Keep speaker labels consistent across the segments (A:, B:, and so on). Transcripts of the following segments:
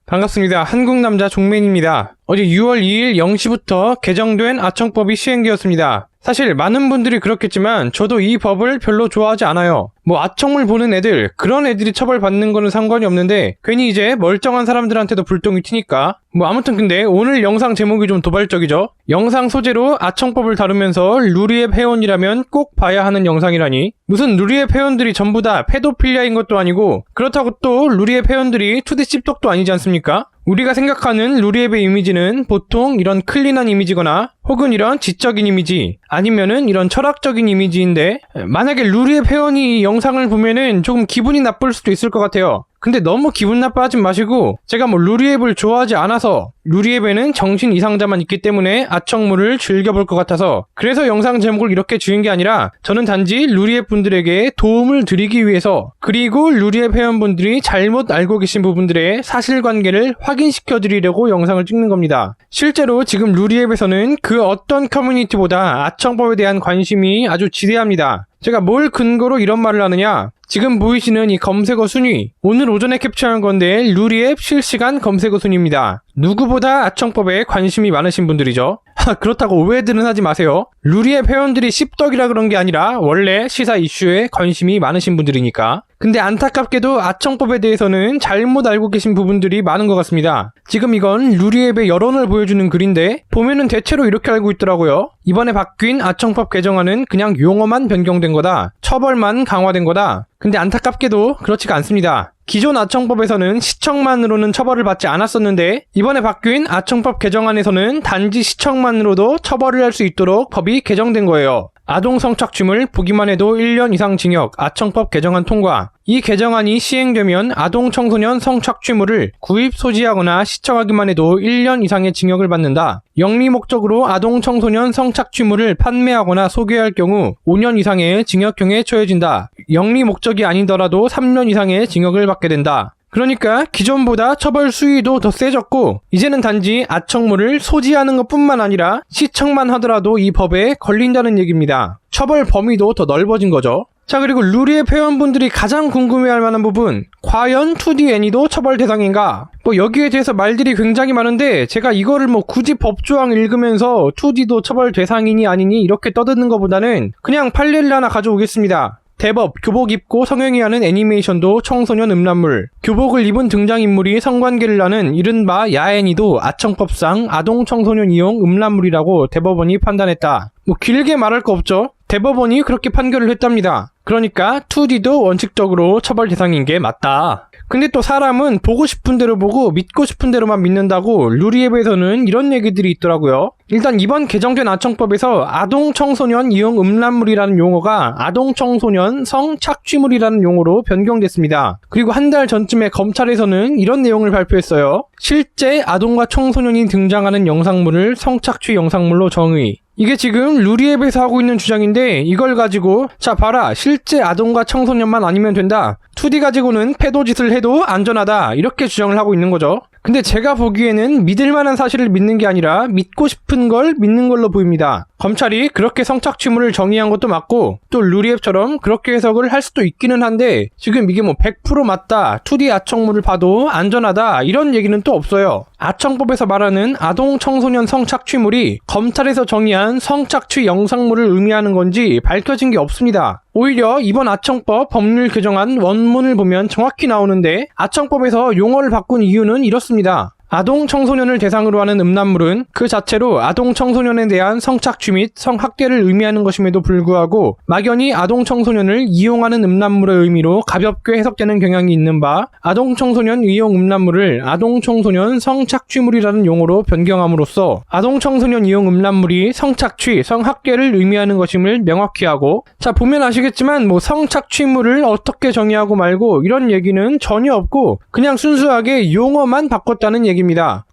A: 반갑습니다. 한국남자 종맨입니다. 어제 6월 2일 0시부터 개정된 아청법이 시행되었습니다. 사실 많은 분들이 그렇겠지만 저도 이 법을 별로 좋아하지 않아요. 아청물 보는 애들, 그런 애들이 처벌받는 거는 상관이 없는데 괜히 이제 멀쩡한 사람들한테도 불똥이 튀니까. 아무튼 근데 오늘 영상 제목이 좀 도발적이죠. 영상 소재로 아청법을 다루면서 루리앱 회원이라면 꼭 봐야 하는 영상이라니. 무슨 루리앱 회원들이 전부 다 페도필리아인 것도 아니고 그렇다고 또 루리앱 회원들이 2D 씹덕도 아니지 않습니까? 우리가 생각하는 루리앱의 이미지는 보통 이런 클린한 이미지거나 혹은 이런 지적인 이미지 아니면은 이런 철학적인 이미지인데, 만약에 루리앱 회원이 이 영상을 보면은 조금 기분이 나쁠 수도 있을 것 같아요. 근데 너무 기분 나빠하지 마시고, 제가 루리앱을 좋아하지 않아서, 루리앱에는 정신 이상자만 있기 때문에 아청물을 즐겨볼 것 같아서 그래서 영상 제목을 이렇게 지은 게 아니라, 저는 단지 루리앱 분들에게 도움을 드리기 위해서, 그리고 루리앱 회원분들이 잘못 알고 계신 부분들의 사실관계를 확인시켜 드리려고 영상을 찍는 겁니다. 실제로 지금 루리앱에서는 그 어떤 커뮤니티보다 아청법에 대한 관심이 아주 지대합니다. 제가 뭘 근거로 이런 말을 하느냐, 지금 보이시는 이 검색어 순위, 오늘 오전에 캡처한 건데 루리앱 실시간 검색어 순위입니다. 누구보다 아청법에 관심이 많으신 분들이죠. 그렇다고 오해들은 하지 마세요. 루리앱 회원들이 씹덕이라 그런 게 아니라 원래 시사 이슈에 관심이 많으신 분들이니까. 근데 안타깝게도 아청법에 대해서는 잘못 알고 계신 부분들이 많은 것 같습니다. 지금 이건 루리앱의 여론을 보여주는 글인데 보면은 대체로 이렇게 알고 있더라고요. 이번에 바뀐 아청법 개정안은 그냥 용어만 변경된 거다. 처벌만 강화된 거다. 근데 안타깝게도 그렇지가 않습니다. 기존 아청법에서는 시청만으로는 처벌을 받지 않았었는데 이번에 바뀐 아청법 개정안에서는 단지 시청만으로도 처벌을 할 수 있도록 법이 개정된 거예요. 아동 성착취물 보기만 해도 1년 이상 징역 아청법 개정안 통과. 이 개정안이 시행되면 아동 청소년 성착취물을 구입 소지하거나 시청하기만 해도 1년 이상의 징역을 받는다. 영리 목적으로 아동 청소년 성착취물을 판매하거나 소개할 경우 5년 이상의 징역형에 처해진다. 영리 목적이 아니더라도 3년 이상의 징역을 받게 된다. 그러니까 기존보다 처벌 수위도 더 세졌고, 이제는 단지 아청물을 소지하는 것뿐만 아니라 시청만 하더라도 이 법에 걸린다는 얘기입니다. 처벌 범위도 더 넓어진 거죠. 자, 그리고 루리앱 회원분들이 가장 궁금해할 만한 부분, 과연 2D 애니도 처벌 대상인가? 여기에 대해서 말들이 굉장히 많은데 제가 이거를 굳이 법조항 읽으면서 2D도 처벌 대상이니 아니니 이렇게 떠드는 것보다는 그냥 판례를 하나 가져오겠습니다. 대법, 교복 입고 성행위 하는 애니메이션도 청소년 음란물, 교복을 입은 등장인물이 성관계를 하는 이른바 야애니도 아청법상 아동 청소년 이용 음란물이라고 대법원이 판단했다. 길게 말할 거 없죠? 대법원이 그렇게 판결을 했답니다. 그러니까 2D도 원칙적으로 처벌 대상인 게 맞다. 근데 또 사람은 보고 싶은 대로 보고 믿고 싶은 대로만 믿는다고 루리앱에서는 이런 얘기들이 있더라고요. 일단 이번 개정된 아청법에서 아동 청소년 이용 음란물이라는 용어가 아동 청소년 성착취물이라는 용어로 변경됐습니다. 그리고 한 달 전쯤에 검찰에서는 이런 내용을 발표했어요. 실제 아동과 청소년이 등장하는 영상물을 성착취 영상물로 정의. 이게 지금 루리앱에서 하고 있는 주장인데, 이걸 가지고 자 봐라, 실제 아동과 청소년만 아니면 된다, 2D 가지고는 패도짓을 해도 안전하다, 이렇게 주장을 하고 있는 거죠. 근데 제가 보기에는 믿을만한 사실을 믿는 게 아니라 믿고 싶은 걸 믿는 걸로 보입니다. 검찰이 그렇게 성착취물을 정의한 것도 맞고, 또 루리앱처럼 그렇게 해석을 할 수도 있기는 한데, 지금 이게 100% 맞다, 2D 아청물을 봐도 안전하다, 이런 얘기는 또 없어요. 아청법에서 말하는 아동 청소년 성착취물이 검찰에서 정의한 성착취 영상물을 의미하는 건지 밝혀진 게 없습니다. 오히려 이번 아청법 법률 개정안 원문을 보면 정확히 나오는데, 아청법에서 용어를 바꾼 이유는 이렇습니다. 아동 청소년을 대상으로 하는 음란물은 그 자체로 아동 청소년에 대한 성착취 및 성학대를 의미하는 것임에도 불구하고 막연히 아동 청소년을 이용하는 음란물의 의미로 가볍게 해석되는 경향이 있는 바, 아동 청소년 이용 음란물을 아동 청소년 성착취물이라는 용어로 변경함으로써 아동 청소년 이용 음란물이 성착취, 성학대를 의미하는 것임을 명확히 하고, 자 보면 아시겠지만 성착취물을 어떻게 정의하고 말고 이런 얘기는 전혀 없고 그냥 순수하게 용어만 바꿨다는 얘기입니다.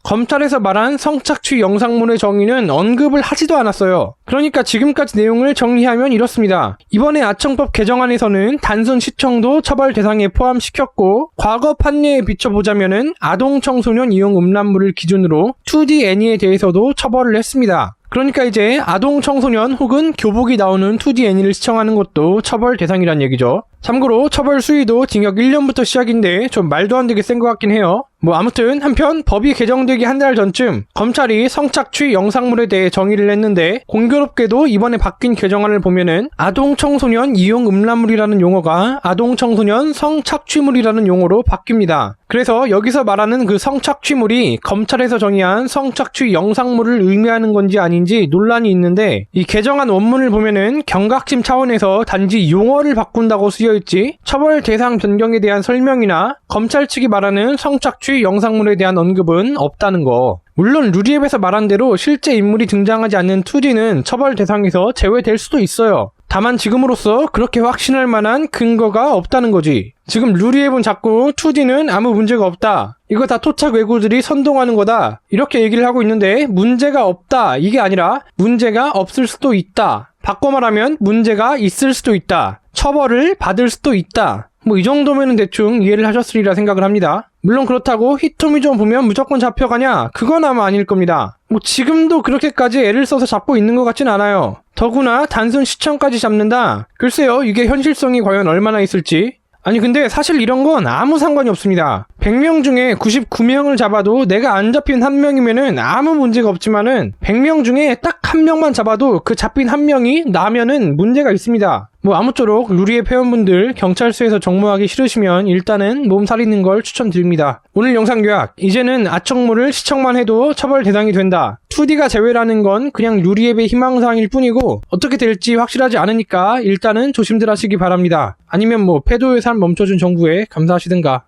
A: 검찰에서 말한 성착취 영상물의 정의는 언급을 하지도 않았어요. 그러니까 지금까지 내용을 정리하면 이렇습니다. 이번에 아청법 개정안에서는 단순 시청도 처벌 대상에 포함시켰고, 과거 판례에 비춰보자면은 아동 청소년 이용 음란물을 기준으로 2D 애니에 대해서도 처벌을 했습니다. 그러니까 이제 아동 청소년 혹은 교복이 나오는 2D 애니를 시청하는 것도 처벌 대상이란 얘기죠. 참고로 처벌 수위도 징역 1년부터 시작인데 좀 말도 안 되게 센 것 같긴 해요. 뭐 아무튼 한편 법이 개정되기 한 달 전쯤 검찰이 성착취 영상물에 대해 정의를 했는데 공교롭게도 이번에 바뀐 개정안을 보면은 아동청소년 이용 음란물이라는 용어가 아동청소년 성착취물이라는 용어로 바뀝니다. 그래서 여기서 말하는 그 성착취물이 검찰에서 정의한 성착취 영상물을 의미하는 건지 아닌지 논란이 있는데 이 개정안 원문을 보면은 경각심 차원에서 단지 용어를 바꾼다고 쓰여있지 처벌 대상 변경에 대한 설명이나 검찰 측이 말하는 성착취 영상물에 대한 언급은 없다는 거. 물론 루리앱에서 말한 대로 실제 인물이 등장하지 않는 2D는 처벌 대상에서 제외될 수도 있어요. 다만 지금으로서 그렇게 확신할 만한 근거가 없다는 거지. 지금 루리앱은 자꾸 2D는 아무 문제가 없다. 이거 다 토착 외구들이 선동하는 거다. 이렇게 얘기를 하고 있는데 문제가 없다. 이게 아니라 문제가 없을 수도 있다. 바꿔 말하면 문제가 있을 수도 있다. 처벌을 받을 수도 있다. 뭐 이 정도면은 대충 이해를 하셨으리라 생각을 합니다. 물론 그렇다고 히토미좀 보면 무조건 잡혀가냐? 그건 아마 아닐 겁니다. 뭐 지금도 그렇게까지 애를 써서 잡고 있는 것 같진 않아요. 더구나 단순 시청까지 잡는다? 글쎄요, 이게 현실성이 과연 얼마나 있을지. 아니 근데 사실 이런 건 아무 상관이 없습니다. 100명 중에 99명을 잡아도 내가 안 잡힌 한 명이면은 아무 문제가 없지만은 100명 중에 딱 한 명만 잡아도 그 잡힌 한 명이 나면은 문제가 있습니다. 뭐 아무쪼록 루리앱 회원분들 경찰서에서 정모하기 싫으시면 일단은 몸살리는 걸 추천드립니다. 오늘 영상 요약. 이제는 아청물을 시청만 해도 처벌 대상이 된다. 2D가 제외라는 건 그냥 루리앱의 희망사항일 뿐이고 어떻게 될지 확실하지 않으니까 일단은 조심들 하시기 바랍니다. 아니면 뭐 패도의 삶 멈춰준 정부에 감사하시든가.